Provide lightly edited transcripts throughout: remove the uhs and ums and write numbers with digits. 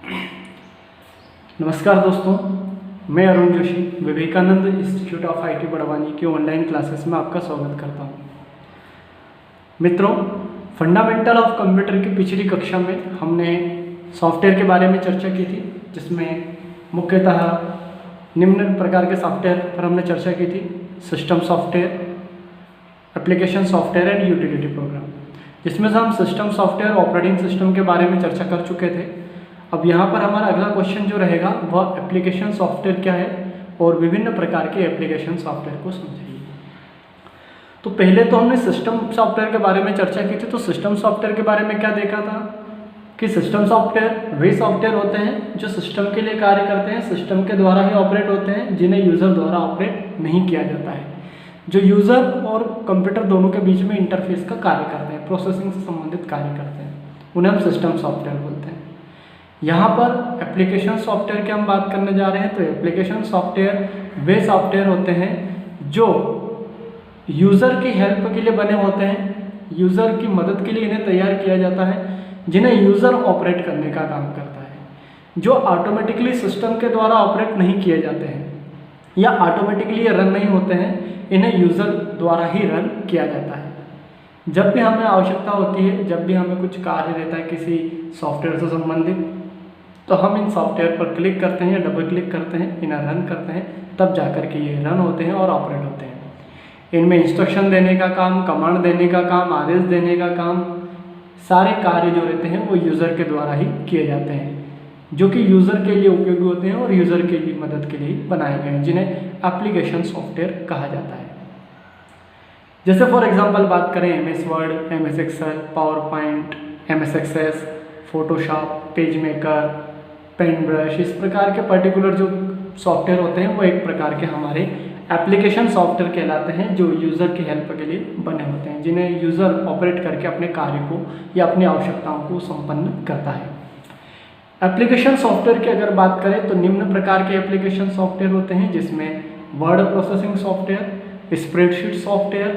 नमस्कार दोस्तों, मैं Arun Joshi Vivekananda institute of IT Barwani की ऑनलाइन क्लासेस में आपका स्वागत करता हूं। मित्रों, फंडामेंटल ऑफ कंप्यूटर की पिछली कक्षा में हमने सॉफ्टवेयर के बारे में चर्चा की थी, जिसमें मुख्यतः निम्न प्रकार के सॉफ्टवेयर पर हमने चर्चा की थी: system software, application software and utility programme, जिसमें से हम सिस्टम सॉफ्टवेयर ऑपरेटिंग सिस्टम के बारे में चर्चा कर चुके थे। अब यहाँ पर हमारा अगला क्वेश्चन जो रहेगा वह एप्लीकेशन सॉफ्टवेयर क्या है और विभिन्न प्रकार के एप्लीकेशन सॉफ्टवेयर को समझिए। तो पहले तो हमने सिस्टम सॉफ्टवेयर के बारे में चर्चा की थी। तो सिस्टम सॉफ्टवेयर के बारे में क्या देखा था कि सिस्टम सॉफ्टवेयर वे सॉफ्टवेयर होते हैं जो सिस्टम के लिए कार्य करते हैं, सिस्टम के द्वारा ही ऑपरेट होते हैं, जिन्हें यूज़र द्वारा ऑपरेट नहीं किया जाता है, जो यूज़र और कंप्यूटर दोनों के बीच में इंटरफेस का कार्य करते हैं, प्रोसेसिंग से संबंधित कार्य करते हैं, उन्हें हम सिस्टम सॉफ्टवेयर बोलते हैं। यहाँ पर एप्लीकेशन सॉफ्टवेयर की हम बात करने जा रहे हैं। तो एप्लीकेशन सॉफ्टवेयर वे सॉफ्टवेयर होते हैं जो यूज़र की हेल्प के लिए बने होते हैं, यूज़र की मदद के लिए इन्हें तैयार किया जाता है, जिन्हें यूज़र ऑपरेट करने का काम करता है, जो ऑटोमेटिकली सिस्टम के द्वारा ऑपरेट नहीं किए जाते हैं या ऑटोमेटिकली रन नहीं होते हैं, इन्हें यूज़र द्वारा ही रन किया जाता है। जब भी हमें आवश्यकता होती है, जब भी हमें कुछ कार्य रहता है किसी सॉफ्टवेयर से संबंधित, तो हम इन सॉफ्टवेयर पर क्लिक करते हैं या डबल क्लिक करते हैं, इन्हें रन करते हैं, तब जाकर के ये रन होते हैं और ऑपरेट होते हैं। इनमें इंस्ट्रक्शन देने का काम, कमांड देने का काम, आदेश देने का काम, सारे कार्य जो रहते हैं वो यूज़र के द्वारा ही किए जाते हैं, जो कि यूज़र के लिए उपयोगी होते हैं और यूज़र के लिए मदद के लिए बनाए गए हैं, जिन्हें एप्लीकेशन सॉफ्टवेयर कहा जाता है। जैसे फॉर एग्जांपल बात करें MS word, MS excel, power point, MS access, Photoshop, page maker, pen brush, इस प्रकार के पर्टिकुलर जो सॉफ्टवेयर होते हैं वो एक प्रकार के हमारे एप्लीकेशन सॉफ्टवेयर कहलाते हैं, जो यूज़र की हेल्प के लिए बने होते हैं, जिन्हें यूज़र ऑपरेट करके अपने कार्य को या अपनी आवश्यकताओं को संपन्न करता है। एप्लीकेशन सॉफ्टवेयर की अगर बात करें तो निम्न प्रकार के एप्लीकेशन सॉफ्टवेयर होते हैं, जिसमें word processing software, spreadsheet software,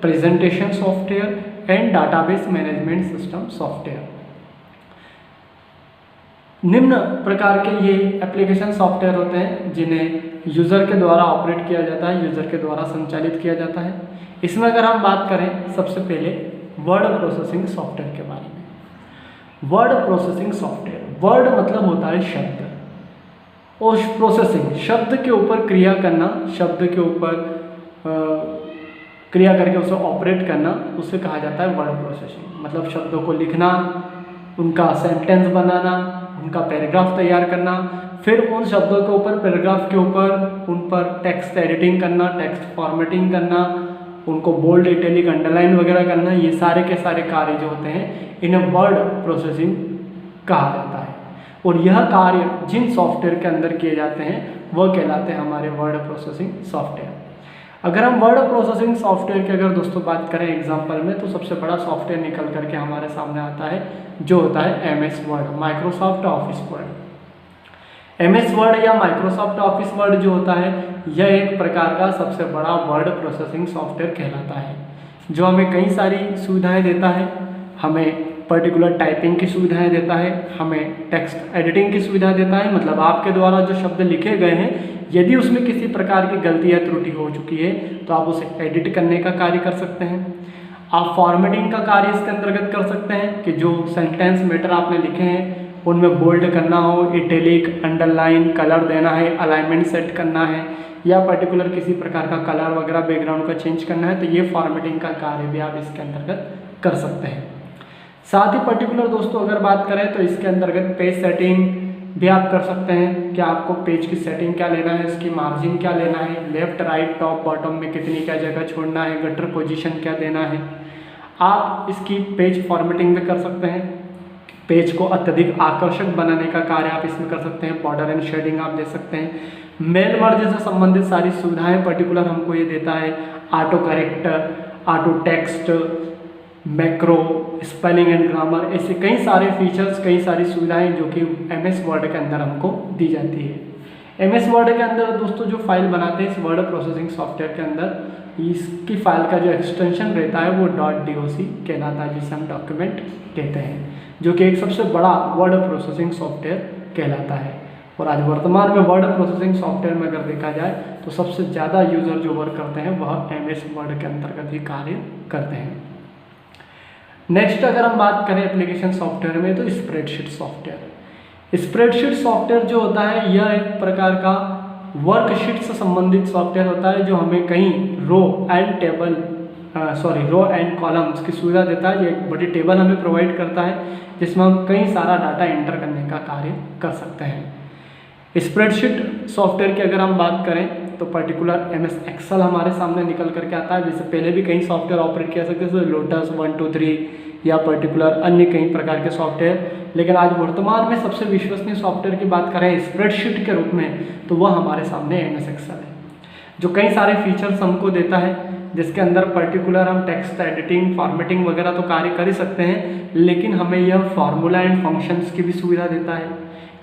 presentation software and database management system software. निम्न प्रकार के ये एप्लीकेशन सॉफ्टवेयर होते हैं जिन्हें यूज़र के द्वारा ऑपरेट किया जाता है, यूज़र के द्वारा संचालित किया जाता है। इसमें अगर हम बात करें सबसे पहले वर्ड प्रोसेसिंग सॉफ्टवेयर के बारे में। वर्ड प्रोसेसिंग सॉफ्टवेयर, वर्ड मतलब होता है शब्द, और प्रोसेसिंग शब्द के ऊपर क्रिया करना, शब्द के ऊपर क्रिया करके उसे ऑपरेट करना, उसे कहा जाता है वर्ड प्रोसेसिंग। मतलब शब्दों को लिखना, उनका सेंटेंस बनाना, उनका पैराग्राफ तैयार करना, फिर उन शब्दों के ऊपर, पैराग्राफ के ऊपर, उन पर टेक्स्ट एडिटिंग करना, टेक्स्ट फॉर्मेटिंग करना, उनको बोल्ड, इटैलिक, अंडरलाइन वगैरह करना, ये सारे के सारे कार्य जो होते हैं इन्हें वर्ड प्रोसेसिंग कहा जाता है। और यह कार्य जिन सॉफ्टवेयर के अंदर किए जाते हैं वह कहलाते हैं हमारे वर्ड प्रोसेसिंग सॉफ्टवेयर। अगर हम वर्ड प्रोसेसिंग सॉफ्टवेयर की अगर दोस्तों बात करें एग्जांपल में, तो सबसे बड़ा सॉफ्टवेयर निकल करके हमारे सामने आता है जो होता है MS word, Microsoft office word. MS word या माइक्रोसॉफ्ट ऑफिस वर्ड जो होता है यह एक प्रकार का सबसे बड़ा वर्ड प्रोसेसिंग सॉफ्टवेयर कहलाता है, जो हमें कई सारी सुविधाएँ देता है। हमें पर्टिकुलर टाइपिंग की सुविधाएं देता है, हमें टेक्स्ट एडिटिंग की सुविधा देता है, मतलब आपके द्वारा जो शब्द लिखे गए हैं यदि उसमें किसी प्रकार की गलती या त्रुटि हो चुकी है तो आप उसे एडिट करने का कार्य कर सकते हैं। आप फॉर्मेटिंग का कार्य इसके अंतर्गत कर सकते हैं कि जो सेंटेंस मैटर आपने लिखे हैं उनमें बोल्ड करना हो, इटैलिक, अंडरलाइन, कलर देना है, अलाइनमेंट सेट करना है, या पर्टिकुलर किसी प्रकार का कलर वगैरह बैकग्राउंड का चेंज करना है, तो ये फॉर्मेटिंग का कार्य भी आप इसके अंतर्गत कर सकते हैं। साथ ही पर्टिकुलर दोस्तों अगर बात करें तो इसके अंतर्गत पेज सेटिंग भी आप कर सकते हैं कि आपको पेज की सेटिंग क्या लेना है, इसकी मार्जिन क्या लेना है, लेफ्ट, राइट, टॉप, बॉटम में कितनी क्या जगह छोड़ना है, गटर पोजीशन क्या देना है। आप इसकी पेज फॉर्मेटिंग भी कर सकते हैं, पेज को अत्यधिक आकर्षक बनाने का कार्य आप इसमें कर सकते हैं, बॉर्डर एंड शेडिंग आप दे सकते हैं। मेल मर्ज से संबंधित सारी सुविधाएँ पर्टिकुलर हमको ये देता है, auto character, auto text, macro, spelling and grammar, ऐसे कई सारे फीचर्स, कई सारी सुविधाएं जो कि MS वर्ड के अंदर हमको दी जाती है। MS वर्ड के अंदर दोस्तों जो फाइल बनाते हैं इस वर्ड प्रोसेसिंग सॉफ्टवेयर के अंदर, इसकी फाइल का जो एक्सटेंशन रहता है वो .doc कहलाता है, जिसे हम डॉक्यूमेंट कहते हैं, जो कि एक सबसे बड़ा वर्ड प्रोसेसिंग सॉफ्टवेयर कहलाता है। और आज वर्तमान में वर्ड प्रोसेसिंग सॉफ्टवेयर में अगर देखा जाए तो सबसे ज़्यादा यूज़र जो वर्क करते हैं वह MS वर्ड के अंतर्गत ही कार्य करते हैं। नेक्स्ट अगर हम बात करें एप्लीकेशन सॉफ्टवेयर में तो स्प्रेडशीट सॉफ्टवेयर। स्प्रेडशीट सॉफ्टवेयर जो होता है यह एक प्रकार का वर्कशीट से संबंधित सॉफ्टवेयर होता है, जो हमें कहीं रो एंड कॉलम्स की सुविधा देता है। ये एक बड़ी टेबल हमें प्रोवाइड करता है जिसमें हम कई सारा डाटा एंटर करने का कार्य कर सकते हैं। स्प्रेडशीट सॉफ्टवेयर की अगर हम बात करें तो पर्टिकुलर MS एक्सेल हमारे सामने निकल करके आता है। जैसे पहले भी कई सॉफ्टवेयर ऑपरेट किया सकते थे, लोटस 1 2 3 या पर्टिकुलर अन्य कई प्रकार के सॉफ्टवेयर, लेकिन आज वर्तमान में सबसे विश्वसनीय सॉफ्टवेयर की बात करें स्प्रेडशीट के रूप में तो वह हमारे सामने MS एक्सेल है, जो कई सारे फीचर्स हमको देता है, जिसके अंदर पर्टिकुलर हम टेक्स्ट एडिटिंग, फॉर्मेटिंग वगैरह तो कार्य कर ही सकते हैं, लेकिन हमें यह फार्मूला एंड फंक्शंस की भी सुविधा देता है।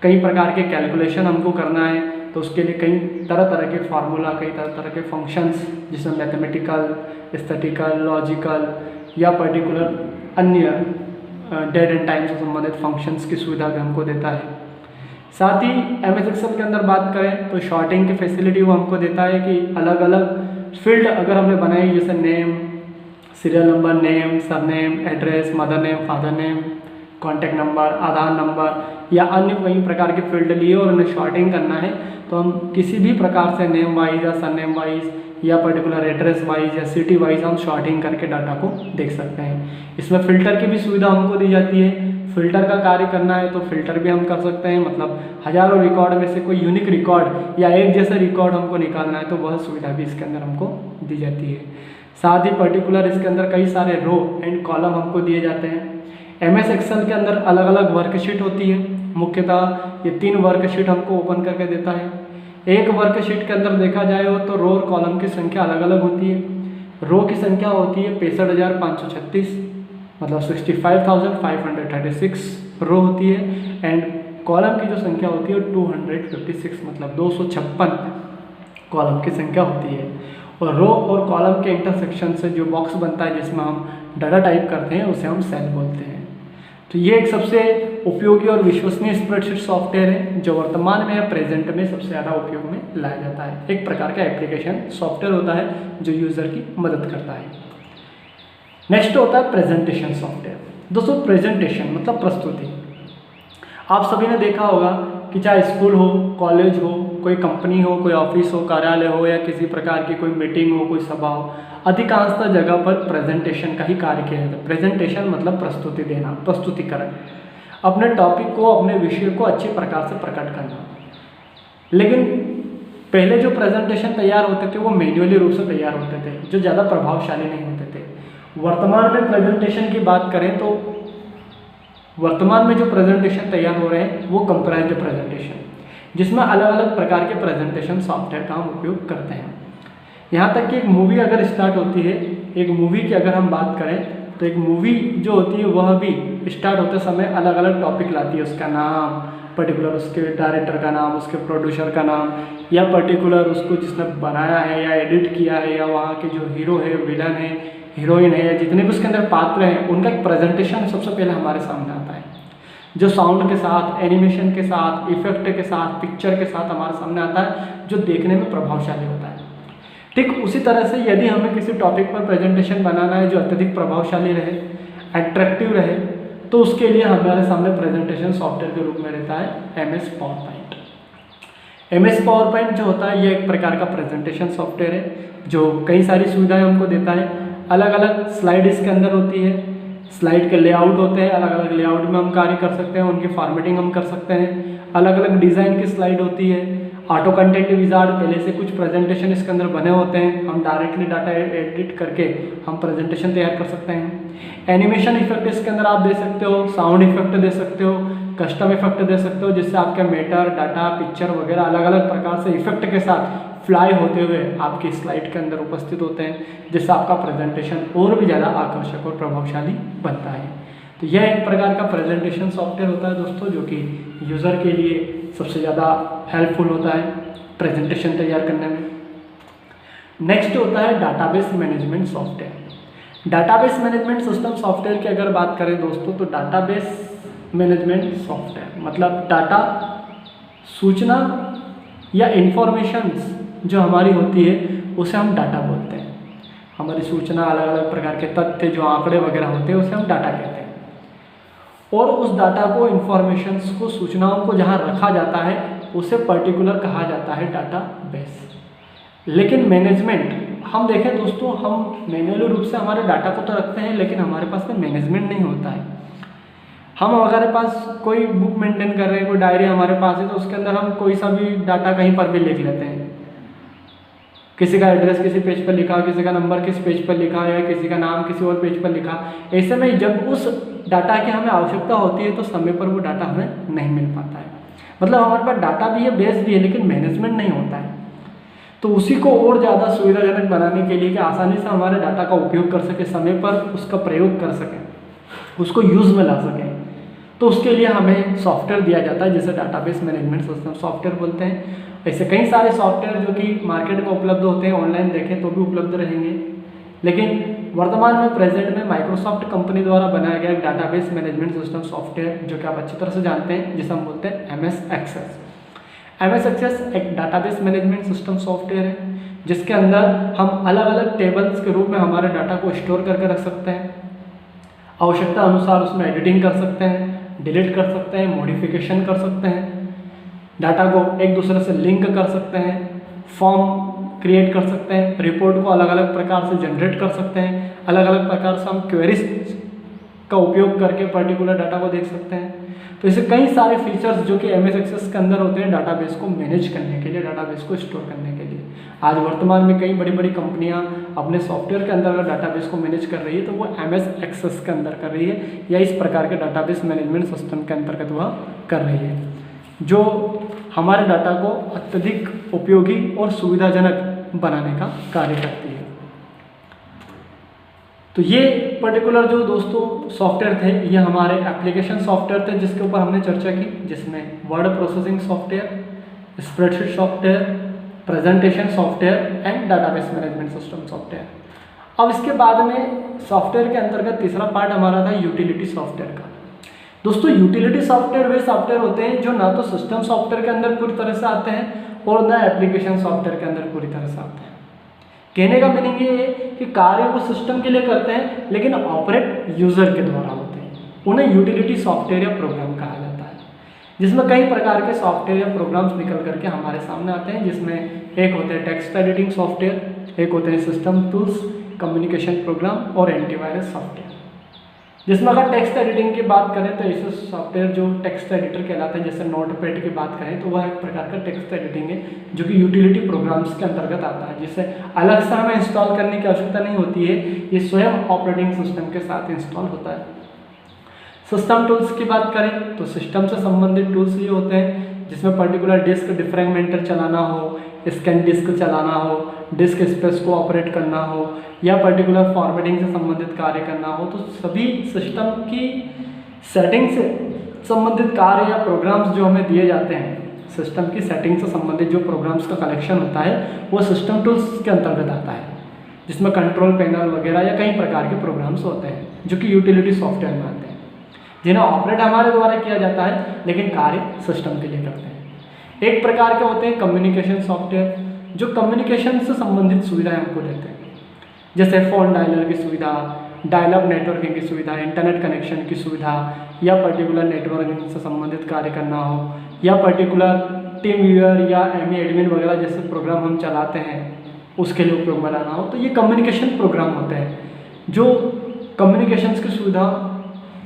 कई प्रकार के कैलकुलेशन हमको करना है तो उसके लिए कई तरह तरह के फार्मूला, कई तरह तरह के फंक्शंस, जिसमें मैथमेटिकल, स्टैटिकल, लॉजिकल या पर्टिकुलर अन्य डेट एंड टाइम से संबंधित फंक्शंस की सुविधा भी हमको देता है। साथ ही MS एक्सेल के अंदर बात करें तो शॉर्टिंग की फैसिलिटी वो हमको देता है कि अलग अलग फील्ड अगर हमने बनाई, जैसे name, serial number, name, surname, address, mother name, father name, contact number, Aadhaar number या अन्य कई प्रकार के फील्ड लिए और उन्हें शॉर्टिंग करना है तो हम किसी भी प्रकार से नेम वाइज या सरनेम वाइज या पर्टिकुलर एड्रेस वाइज या सिटी वाइज हम शॉर्टिंग करके डाटा को देख सकते हैं। इसमें फ़िल्टर की भी सुविधा हमको दी जाती है। फ़िल्टर का कार्य करना है तो फ़िल्टर भी हम कर सकते हैं, मतलब हज़ारों रिकॉर्ड में से कोई यूनिक रिकॉर्ड या एक जैसा रिकॉर्ड हमको निकालना है तो वह सुविधा भी इसके अंदर हमको दी जाती है। साथ ही पर्टिकुलर इसके अंदर कई सारे रो एंड कॉलम हमको दिए जाते हैं। MS एक्सेल के अंदर अलग अलग वर्कशीट होती है, मुख्यतः ये 3 वर्कशीट हमको ओपन करके देता है। एक वर्कशीट के अंदर देखा जाए तो रो और कॉलम की संख्या अलग अलग होती है। रो की संख्या होती है 65,536, मतलब 65,536 रो होती है, एंड कॉलम की जो संख्या होती है 256, मतलब 256 कॉलम की संख्या होती है। और रो और कॉलम के इंटरसेक्शन से जो बॉक्स बनता है जिसमें हम डाटा टाइप करते हैं उसे हम सेल बोलते हैं। तो ये एक सबसे उपयोगी और विश्वसनीय स्प्रेडशीट सॉफ्टवेयर है जो वर्तमान में या प्रेजेंट में सबसे ज़्यादा उपयोग में लाया जाता है। एक प्रकार का एप्लीकेशन सॉफ्टवेयर होता है जो यूज़र की मदद करता है। नेक्स्ट होता है प्रेजेंटेशन सॉफ्टवेयर। दोस्तों प्रेजेंटेशन मतलब प्रस्तुति। आप सभी ने देखा होगा कि चाहे स्कूल हो, कॉलेज हो, कोई कंपनी हो, कोई ऑफिस हो, कार्यालय हो या किसी प्रकार की कोई मीटिंग हो, कोई सभा हो, अधिकांशतः जगह पर प्रेजेंटेशन का ही कार्य किया जाता है। प्रेजेंटेशन मतलब प्रस्तुति देना, प्रस्तुतिकरण, अपने टॉपिक को, अपने विषय को अच्छी प्रकार से प्रकट करना। लेकिन पहले जो प्रेजेंटेशन तैयार होते थे वो मैन्युअली रूप से तैयार होते थे, जो ज़्यादा प्रभावशाली नहीं होते थे। वर्तमान में प्रेजेंटेशन की बात करें तो वर्तमान में जो प्रेजेंटेशन तैयार हो रहे हैं वो कंप्यूटराइज्ड प्रेजेंटेशन, जिसमें अलग अलग प्रकार के प्रेजेंटेशन सॉफ्टवेयर का हम उपयोग करते हैं। यहाँ तक कि एक मूवी अगर स्टार्ट होती है, एक मूवी की अगर हम बात करें तो एक मूवी जो होती है वह भी स्टार्ट होते समय अलग अलग टॉपिक लाती है। उसका नाम, पर्टिकुलर उसके डायरेक्टर का नाम, उसके प्रोड्यूसर का नाम, या पर्टिकुलर उसको जिसने बनाया है या एडिट किया है, या वहाँ के जो हीरो है, विलन है, हीरोइन है, या जितने भी उसके अंदर पात्र हैं उनका एक प्रेजेंटेशन सबसे पहले हमारे सामने आता है, जो साउंड के साथ, एनिमेशन के साथ, इफेक्ट के साथ, पिक्चर के साथ हमारे सामने आता है, जो देखने में प्रभावशाली होता है। ठीक उसी तरह से यदि हमें किसी टॉपिक पर प्रेजेंटेशन बनाना है जो अत्यधिक प्रभावशाली रहे, अट्रैक्टिव रहे, तो उसके लिए हमारे सामने प्रेजेंटेशन सॉफ्टवेयर के रूप में रहता है MS पावरपॉइंट। MS पावरपॉइंट जो होता है ये एक प्रकार का प्रेजेंटेशन सॉफ्टवेयर है जो कई सारी सुविधाएं हमको देता है। अलग अलग स्लाइड इसके अंदर होती है, स्लाइड के लेआउट होते हैं, अलग अलग लेआउट में हम कार्य कर सकते हैं, उनकी फॉर्मेटिंग हम कर सकते हैं। अलग अलग डिज़ाइन की स्लाइड होती है। ऑटो कंटेंट विजार्ड, पहले से कुछ प्रेजेंटेशन इसके अंदर बने होते हैं, हम डायरेक्टली डाटा एडिट करके हम प्रेजेंटेशन तैयार कर सकते हैं। एनिमेशन इफेक्ट इसके अंदर आप दे सकते हो, साउंड इफेक्ट दे सकते हो, कस्टम इफेक्ट दे सकते हो, जिससे आपके मैटर, डाटा, पिक्चर वगैरह अलग अलग प्रकार से इफेक्ट के साथ फ्लाई होते हुए आपकी स्लाइड के अंदर उपस्थित होते हैं, जिससे आपका प्रेजेंटेशन और भी ज़्यादा आकर्षक और प्रभावशाली बनता है। तो यह एक प्रकार का प्रेजेंटेशन सॉफ्टवेयर होता है दोस्तों, जो कि यूज़र के लिए सबसे ज़्यादा हेल्पफुल होता है प्रेजेंटेशन तैयार करने में। नेक्स्ट होता है database management software. Database management system software की अगर बात करें दोस्तों, तो डाटाबेस मैनेजमेंट सॉफ्टवेयर मतलब डाटा, सूचना या इंफॉर्मेशंस जो हमारी होती है उसे हम डाटा बोलते हैं। हमारी सूचना, अलग अलग प्रकार के तथ्य जो आंकड़े वगैरह होते हैं उसे हम डाटा कहते हैं। और उस डाटा को, इंफॉर्मेशंस को, सूचनाओं को जहाँ रखा जाता है उसे पर्टिकुलर कहा जाता है डाटाबेस। लेकिन मैनेजमेंट हम देखें दोस्तों, हम मैन्युअली रूप से हमारे डाटा को तो रखते हैं, लेकिन हमारे पास में मैनेजमेंट नहीं होता है। हम हमारे पास कोई बुक मेंटेन कर रहे हैं, कोई डायरी हमारे पास है, तो उसके अंदर हम कोई सा भी डाटा कहीं पर भी लिख लेते हैं। किसी का एड्रेस किसी पेज पर लिखा, किसी का नंबर किस पेज पर लिखा, या किसी का नाम किसी और पेज पर लिखा। ऐसे में जब उस डाटा की हमें आवश्यकता होती है तो समय पर वो डाटा हमें नहीं मिल पाता है। मतलब हमारे पास डाटा भी है, बेस भी है, लेकिन मैनेजमेंट नहीं होता है। तो उसी को और ज़्यादा सुविधाजनक बनाने के लिए कि आसानी से हमारे डाटा का उपयोग कर सके, समय पर उसका प्रयोग कर सकें, उसको यूज़ में ला सकें, तो उसके लिए हमें सॉफ्टवेयर दिया जाता है जिसे डाटाबेस मैनेजमेंट सिस्टम सॉफ्टवेयर बोलते हैं। ऐसे कई सारे सॉफ्टवेयर जो कि मार्केट में उपलब्ध होते हैं, ऑनलाइन देखें तो भी उपलब्ध रहेंगे, लेकिन वर्तमान में प्रेजेंट में माइक्रोसॉफ्ट कंपनी द्वारा बनाया गया एक डाटाबेस मैनेजमेंट सिस्टम सॉफ्टवेयर जो कि आप अच्छी तरह से जानते हैं, जिसे हम बोलते हैं MS एक्सेस। MS एक्सेस एक डाटाबेस मैनेजमेंट सिस्टम सॉफ्टवेयर है जिसके अंदर हम अलग अलग टेबल्स के रूप में हमारे डाटा को स्टोर करके रख सकते हैं। आवश्यकता अनुसार उसमें एडिटिंग कर सकते हैं, डिलीट कर सकते हैं, मॉडिफिकेशन कर सकते हैं, डाटा को एक दूसरे से लिंक कर सकते हैं, फॉर्म क्रिएट कर सकते हैं, रिपोर्ट को अलग अलग प्रकार से जनरेट कर सकते हैं, अलग अलग प्रकार से हम क्वेरीज का उपयोग करके पर्टिकुलर डाटा को देख सकते हैं। तो ऐसे कई सारे फीचर्स जो कि MS एक्सेस के अंदर होते हैं डाटाबेस को मैनेज करने के लिए, डाटाबेस को स्टोर करने के लिए। आज वर्तमान में कई बड़ी बड़ी कंपनियां अपने सॉफ्टवेयर के अंदर अगर डाटाबेस को मैनेज कर रही है तो वो MS एक्सेस के अंदर कर रही है, या इस प्रकार के डाटाबेस मैनेजमेंट सिस्टम के अंतर्गत वह कर रही है, जो हमारे डाटा को अत्यधिक उपयोगी और सुविधाजनक बनाने का कार्य करती है। तो ये पर्टिकुलर जो दोस्तों सॉफ्टवेयर थे, ये हमारे एप्लीकेशन सॉफ्टवेयर थे जिसके ऊपर हमने चर्चा की, जिसमें word processing software, spreadsheet software, presentation software and database management system software. अब इसके बाद में सॉफ्टवेयर के अंतर्गत तीसरा पार्ट हमारा था यूटिलिटी सॉफ्टवेयर का। दोस्तों यूटिलिटी सॉफ्टवेयर वे सॉफ्टवेयर होते हैं जो ना तो सिस्टम सॉफ्टवेयर के अंदर पूरी तरह से आते हैं और ना एप्लीकेशन सॉफ्टवेयर के अंदर पूरी तरह से आते हैं। कहने का मीनिंग ये है कि कार्य वो सिस्टम के लिए करते हैं लेकिन ऑपरेट यूजर के द्वारा होते हैं। उन्हें यूटिलिटी सॉफ्टवेयर या प्रोग्राम कहा जाता है, जिसमें कई प्रकार के सॉफ्टवेयर या प्रोग्राम्स निकल करके हमारे सामने आते हैं, जिसमें एक होते हैं टेक्स्ट एडिटिंग सॉफ्टवेयर, एक होते हैं सिस्टम टूल्स, कम्युनिकेशन प्रोग्राम और एंटीवायरस सॉफ्टवेयर। जिसमें अगर टेक्स्ट एडिटिंग की बात करें तो ऐसे सॉफ्टवेयर जो टेक्स्ट एडिटर कहलाते हैं, जैसे नोटपैड की बात करें तो वह एक प्रकार का टेक्स्ट एडिटिंग है जो कि यूटिलिटी प्रोग्राम्स के अंतर्गत आता है, जिसे अलग से हमें इंस्टॉल करने की आवश्यकता नहीं होती है, ये स्वयं ऑपरेटिंग सिस्टम के साथ इंस्टॉल होता है। सिस्टम टूल्स की बात करें तो सिस्टम से संबंधित टूल्स ये होते हैं जिसमें पर्टिकुलर डिस्क डिफ्रैगमेंटर चलाना हो, स्कैन डिस्क चलाना हो, डिस्क स्पेस को ऑपरेट करना हो, या पर्टिकुलर फॉर्मेटिंग से संबंधित कार्य करना हो, तो सभी सिस्टम की सेटिंग से संबंधित कार्य या प्रोग्राम्स जो हमें दिए जाते हैं, सिस्टम की सेटिंग से संबंधित जो प्रोग्राम्स का कलेक्शन होता है वो सिस्टम टूल्स के अंतर्गत आता है, जिसमें कंट्रोल पैनल वगैरह या कई प्रकार के प्रोग्राम्स होते हैं जो कि यूटिलिटी सॉफ्टवेयर में आते हैं, जिन्हें ऑपरेट हमारे द्वारा किया जाता है लेकिन कार्य सिस्टम के लिए करते हैं। एक प्रकार के होते हैं कम्युनिकेशन सॉफ्टवेयर, जो कम्युनिकेशन से संबंधित सुविधाएं हमको देते हैं, जैसे फ़ोन डायलर की सुविधा, डायल अप नेटवर्किंग की सुविधा, इंटरनेट कनेक्शन की सुविधा, या पर्टिकुलर नेटवर्किंग से संबंधित कार्य करना हो, या पर्टिकुलर टीम व्यूअर या एमी एडमिन वगैरह जैसे प्रोग्राम हम चलाते हैं उसके लिए उपयोग में लाना हो, तो ये कम्युनिकेशन प्रोग्राम होते हैं जो कम्युनिकेशंस की सुविधा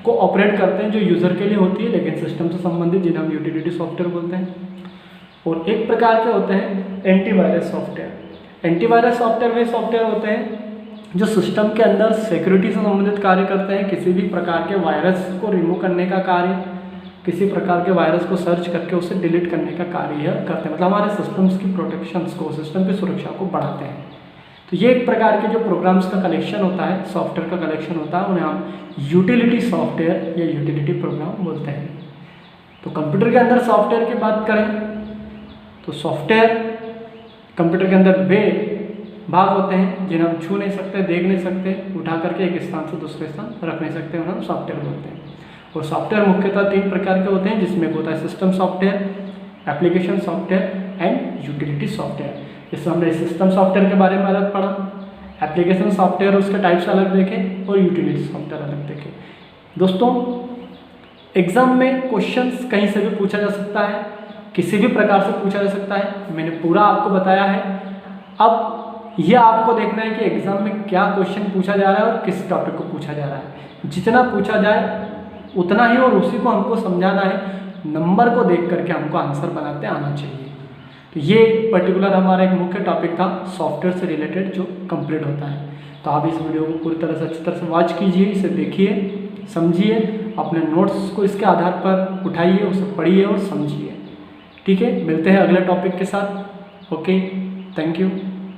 को ऑपरेट करते हैं, जो यूज़र के लिए होती है लेकिन सिस्टम से संबंधित, जिन्हें हम यूटिलिटी सॉफ्टवेयर बोलते हैं। और एक प्रकार के होते हैं एंटीवायरस सॉफ्टवेयर। एंटीवायरस सॉफ्टवेयर वे सॉफ्टवेयर होते हैं जो सिस्टम के अंदर सिक्योरिटी से संबंधित कार्य करते हैं, किसी भी प्रकार के वायरस को रिमूव करने का कार्य, किसी प्रकार के वायरस को सर्च करके उसे डिलीट करने का कार्य यह करते हैं, मतलब हमारे सिस्टम्स की प्रोटेक्शंस को, सिस्टम की सुरक्षा को बढ़ाते हैं। तो ये एक प्रकार के जो प्रोग्राम्स का कलेक्शन होता है, सॉफ्टवेयर का कलेक्शन होता है, उन्हें हम यूटिलिटी सॉफ्टवेयर या यूटिलिटी प्रोग्राम बोलते हैं। तो कंप्यूटर के अंदर सॉफ्टवेयर की बात करें तो सॉफ्टवेयर कंप्यूटर के अंदर वे भाग होते हैं जिन्हें हम छू नहीं सकते, देख नहीं सकते, उठा करके एक स्थान से दूसरे स्थान रख नहीं सकते, उन्हें हम सॉफ्टवेयर बोलते हैं। और सॉफ्टवेयर मुख्यतः 3 प्रकार के होते हैं, जिसमें एक होता है system software, application software and utility software. जैसे हमने सिस्टम सॉफ्टवेयर के बारे में अलग पढ़ा, एप्लीकेशन सॉफ्टवेयर उसके टाइप्स अलग देखे और यूटिलिटी सॉफ्टवेयर अलग देखे। दोस्तों एग्जाम में क्वेश्चंस कहीं से भी पूछा जा सकता है, किसी भी प्रकार से पूछा जा सकता है, मैंने पूरा आपको बताया है। अब यह आपको देखना है कि एग्जाम में क्या क्वेश्चन पूछा जा रहा है और किस टॉपिक को पूछा जा रहा है। जितना पूछा जाए उतना ही और उसी को हमको समझाना है, नंबर को देख करके हमको आंसर बनाते आना चाहिए। तो ये पर्टिकुलर हमारा एक मुख्य टॉपिक था सॉफ्टवेयर से रिलेटेड जो कंप्लीट होता है। तो आप इस वीडियो को पूरी तरह से अच्छी तरह से वॉच कीजिए, इसे देखिए, समझिए, अपने नोट्स को इसके आधार पर उठाइए, उसे पढ़िए और समझिए। ठीक है, मिलते हैं अगले टॉपिक के साथ। Okay, thank you.